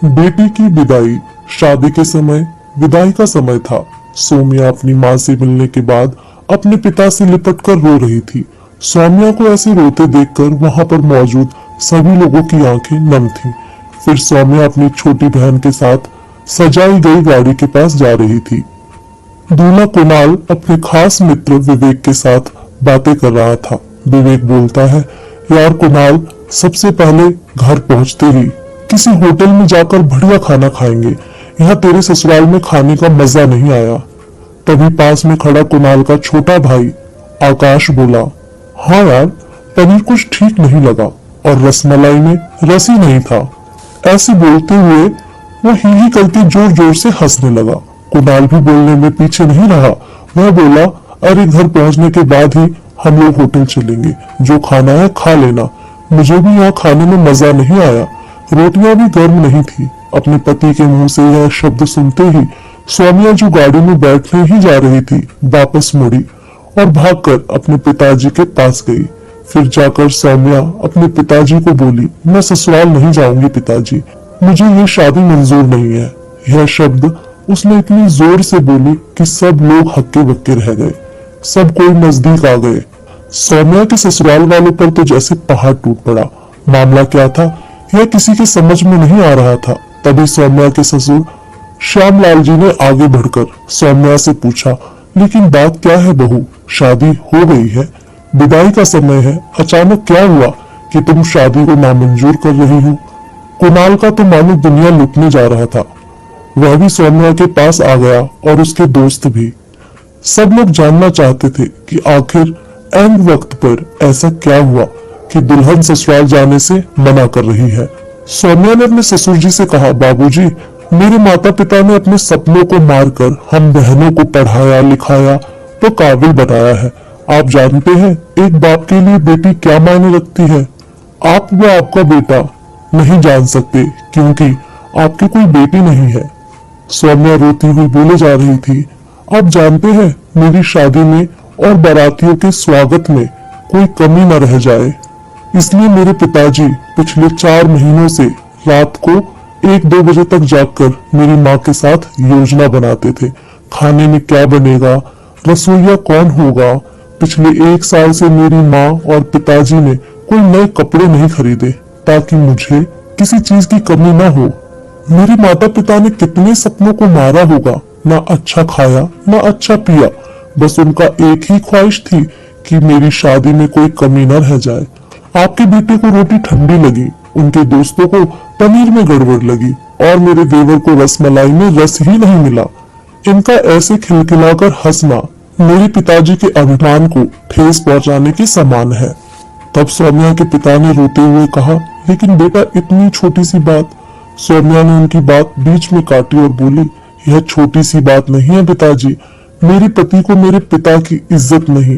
बेटी की विदाई। शादी के समय विदाई का समय था। सौम्या अपनी माँ से मिलने के बाद अपने पिता से लिपटकर रो रही थी। सौम्या को ऐसे रोते देखकर वहां पर मौजूद सभी लोगों की आंखें नम थीं। फिर सौम्या अपनी छोटी बहन के साथ सजाई गई गाड़ी के पास जा रही थी। दूल्हा कुणाल अपने खास मित्र विवेक के साथ बातें कर रहा था। विवेक बोलता है, यार कुणाल, सबसे पहले घर पहुंचते ही किसी होटल में जाकर बढ़िया खाना खाएंगे। यहाँ तेरे ससुराल में खाने का मजा नहीं आया। तभी पास में खड़ा कुणाल का छोटा भाई आकाश बोला, हाँ यार, पनीर कुछ ठीक नहीं लगा और रसमलाई में रस ही नहीं था। ऐसे बोलते हुए वो ही करके जोर जोर से हंसने लगा। कुणाल भी बोलने में पीछे नहीं रहा। वह बोला, अरे घर पहुंचने के बाद ही हम लोग होटल चलेंगे, जो खाना है खा लेना। मुझे भी यहाँ खाने में मजा नहीं आया। रोटियां भी गर्म नहीं थी। अपने पति के मुंह से यह शब्द सुनते ही सौम्या, जो गाड़ी में बैठने ही जा रही थी, वापस मुड़ी और भागकर अपने पिताजी के पास गई। फिर जाकर सौम्या अपने पिताजी को बोली, मैं ससुराल नहीं जाऊंगी पिताजी, मुझे ये शादी मंजूर नहीं है। यह शब्द उसने इतनी जोर से बोली कि सब लोग हक्के बक्के रह गए। सब कोई नजदीक आ गए। सौम्या के ससुराल वालों पर तो जैसे पहाड़ टूट पड़ा। मामला क्या था यह किसी के समझ में नहीं आ रहा था। तभी सौम्या के ससुर श्यामलाल जी ने आगे बढ़कर सौम्या से पूछा, लेकिन बात क्या है बहू, शादी हो गई है, विदाई का समय है, अचानक क्या हुआ कि तुम शादी को नामंजूर कर रही हो? कुणाल का तो मानो दुनिया लुटने जा रहा था। वह भी सौम्या के पास आ गया और उसके दोस्त भी। सब लोग जानना चाहते थे कि आखिर ऐन वक्त पर ऐसा क्या हुआ कि दुल्हन ससुराल जाने से मना कर रही है। सौम्या ने अपने ससुर जी से कहा, बाबूजी, मेरे माता पिता ने अपने सपनों को मारकर हम बहनों को पढ़ाया लिखाया तो काबिल बनाया है। आप जानते हैं एक बाप के लिए बेटी क्या मायने रखती है। आप व आपका बेटा नहीं जान सकते क्योंकि आपकी कोई बेटी नहीं है। सौम्या रोती हुई बोले जा रही थी, आप जानते हैं मेरी शादी में और बारातियों के स्वागत में कोई कमी न रह जाए, इसलिए मेरे पिताजी पिछले 4 महीनों से रात को 1-2 बजे तक जागकर मेरी माँ के साथ योजना बनाते थे। खाने में क्या बनेगा, रसोईया कौन होगा। पिछले 1 साल से मेरी माँ और पिताजी ने कोई नए कपड़े नहीं खरीदे ताकि मुझे किसी चीज की कमी ना हो। मेरे माता पिता ने कितने सपनों को मारा होगा, ना अच्छा खाया ना अच्छा पिया। बस उनका एक ही ख्वाहिश थी कि मेरी शादी में कोई कमी न रह जाए। आपके बेटे को रोटी ठंडी लगी, उनके दोस्तों को पनीर में गड़बड़ लगी और मेरे देवर को रसमलाई में रस ही नहीं मिला। इनका ऐसे खिलखिलाकर हंसना मेरे पिताजी के अभिमान को ठेस पहुंचाने के समान है। तब सौम्या के पिता ने रोते हुए कहा, लेकिन बेटा इतनी छोटी सी बात। सौम्या ने उनकी बात बीच में काटी और बोली, यह छोटी सी बात नहीं है पिताजी, मेरे पति को मेरे पिता की इज्जत नहीं।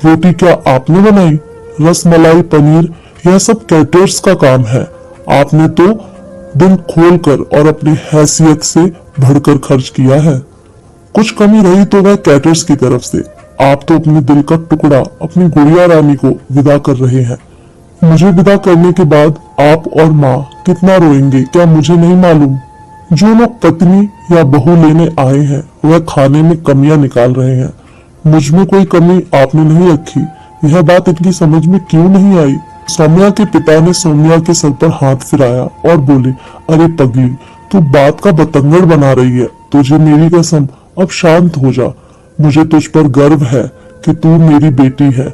रोटी क्या आपने बनाई? रसमलाई पनीर यह सब कैटर्स का काम है। आपने तो दिल खोलकर और अपनी हैसियत से बढ़कर खर्च किया है। कुछ कमी रही तो वह कैटर्स की तरफ से। आप तो अपने दिल का टुकड़ा अपनी गुड़िया रानी को विदा कर रहे हैं। मुझे विदा करने के बाद आप और माँ कितना रोएंगे क्या मुझे नहीं मालूम। जो लोग पत्नी या बहू लेने आए हैं वह खाने में कमियां निकाल रहे हैं। मुझ में कोई कमी आपने नहीं रखी। यह बात इनकी समझ में क्यों नहीं आई? सौम्या के पिता ने सौम्या के सर पर हाथ फिराया और बोले, अरे पगली, तू बात का बतंगड़ बना रही है। तुझे मेरी कसम, अब शांत हो जा। मुझे तुझ पर गर्व है कि तू मेरी बेटी है,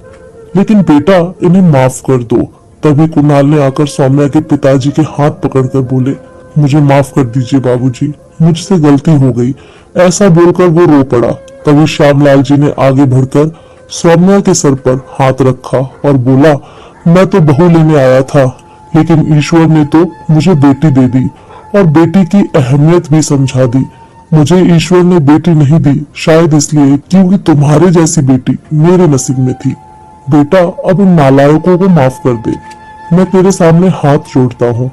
लेकिन बेटा इन्हें माफ कर दो। तभी कुणाल ने आकर सौम्या के पिताजी के हाथ पकड़कर बोले, मुझे माफ कर दीजिए बाबूजी, मुझसे गलती हो गई। ऐसा बोलकर वो रो पड़ा। तभी श्यामलाल जी ने आगे बढ़कर सौम्या के सर पर हाथ रखा और बोला, मैं तो बहू लेने आया था, लेकिन ईश्वर ने तो मुझे बेटी दे दी और बेटी की अहमियत भी समझा दी। मुझे ईश्वर ने बेटी नहीं दी शायद इसलिए क्योंकि तुम्हारे जैसी बेटी मेरे नसीब में थी। बेटा अब इन नालायकों को माफ कर दे, मैं तेरे सामने हाथ जोड़ता हूँ।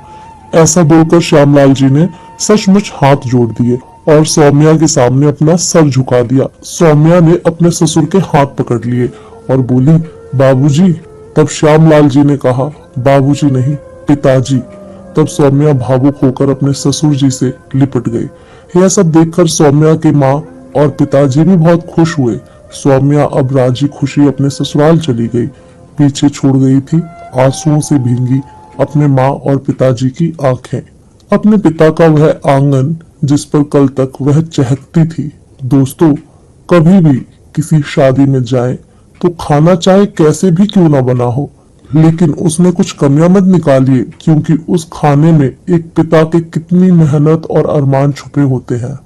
ऐसा बोलकर श्यामलाल जी ने सचमुच हाथ जोड़ दिए और सौम्या के सामने अपना सर झुका दिया। सौम्या ने अपने ससुर के हाथ पकड़ लिए और बोली, बाबूजी। तब श्यामलाल जी ने कहा, बाबूजी नहीं पिताजी, तब सौम्या भावुक होकर अपने ससुर जी से लिपट गई। यह सब देखकर सौम्या के माँ और पिताजी भी बहुत खुश हुए। सौम्या अब राजी खुशी अपने ससुराल चली गई। पीछे छोड़ गई थी आंसुओं से भींगी अपने माँ और पिताजी की आंखें, अपने पिता का वह आंगन जिस पर कल तक वह चहकती थी। दोस्तों, कभी भी किसी शादी में जाएं तो खाना चाहे कैसे भी क्यों ना बना हो, लेकिन उसमें कुछ कमियां मत निकालिए, क्योंकि उस खाने में एक पिता के कितनी मेहनत और अरमान छुपे होते हैं।